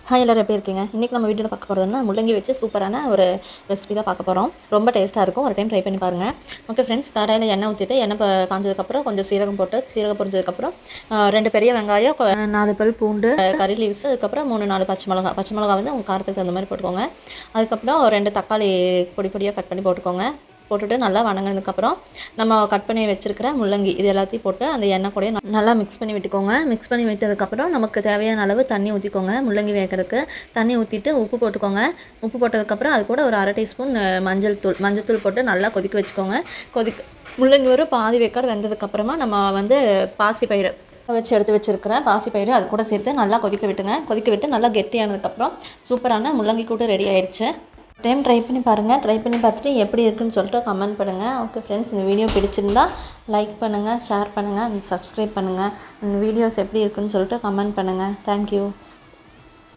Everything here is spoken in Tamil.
ஹாய் எல்லாரும் எப்படி இருக்கீங்க? இன்றைக்கி நம்ம வீடியோவில் பார்க்க போகிறதுனா முள்ளங்கி வச்சு சூப்பரான ஒரு ரெசிபி தான் பார்க்க போகிறோம். ரொம்ப டேஸ்ட்டாக இருக்கும். ஒரு டைம் ட்ரை பண்ணி பாருங்கள். ஓகே ஃப்ரெண்ட்ஸ், கடாயில் எண்ணெய் ஊற்றிட்டு எண்ணெய் காஞ்சதுக்கப்புறம் கொஞ்சம் சீரகம் போட்டு சீரகம் பொரிஞ்சதுக்கப்புறம் 2 பெரிய வெங்காயம், 4 பல் பூண்டு, கறி லீவ்ஸ், அதுக்கப்புறம் 3-4 பச்சை மிளகா வந்து உங்கள் காரத்துக்கு தகுந்த மாதிரி போட்டுக்கோங்க. அதுக்கப்புறம் 2 தக்காளி பொடி பொடியாக கட் பண்ணி போட்டுக்கோங்க. போட்டுட்டு நல்லா வணங்கினதுக்கப்புறம் நம்ம கட் பண்ணி வச்சுருக்கிற முள்ளங்கி இது எல்லாத்தையும் போட்டு அந்த எண்ணெய் கூட நல்லா மிக்ஸ் பண்ணி விட்டுக்கோங்க. மிக்ஸ் பண்ணி விட்டதுக்கப்புறம் நமக்கு தேவையான அளவு தண்ணி ஊற்றிக்கோங்க. முள்ளங்கி வேகிறதுக்கு தண்ணி ஊற்றிட்டு உப்பு போட்டுக்கோங்க. உப்பு போட்டதுக்கப்புறம் அது கூட ஒரு 1/2 டீஸ்பூன் மஞ்சள் தூள் போட்டு நல்லா கொதிக்க வச்சுக்கோங்க. முள்ளங்கி ஒரு பாதி வேக்காடு வெந்ததுக்கப்புறமா நம்ம வந்து பாசிப்பயிறு வச்சு எடுத்து வச்சுருக்கிறேன் பாசிப்பயிறு அது கூட சேர்த்து நல்லா கொதிக்க விட்டுங்க. கொதிக்க விட்டு நல்லா கெட்டியானதுக்கப்புறம் சூப்பரான முள்ளங்கி கூட்டு ரெடி ஆயிடுச்சு. டைம் ட்ரை பண்ணி பாருங்கள். ட்ரை பண்ணி பார்த்துட்டு எப்படி இருக்குன்னு சொல்லிட்டு கமெண்ட் பண்ணுங்கள். ஓகே ஃப்ரெண்ட்ஸ், இந்த வீடியோ பிடிச்சிருந்தா லைக் பண்ணுங்கள், ஷேர் பண்ணுங்கள், சப்ஸ்கிரைப் பண்ணுங்கள். வீடியோஸ் எப்படி இருக்குன்னு சொல்லிட்டு கமெண்ட் பண்ணுங்கள். தேங்க்யூ.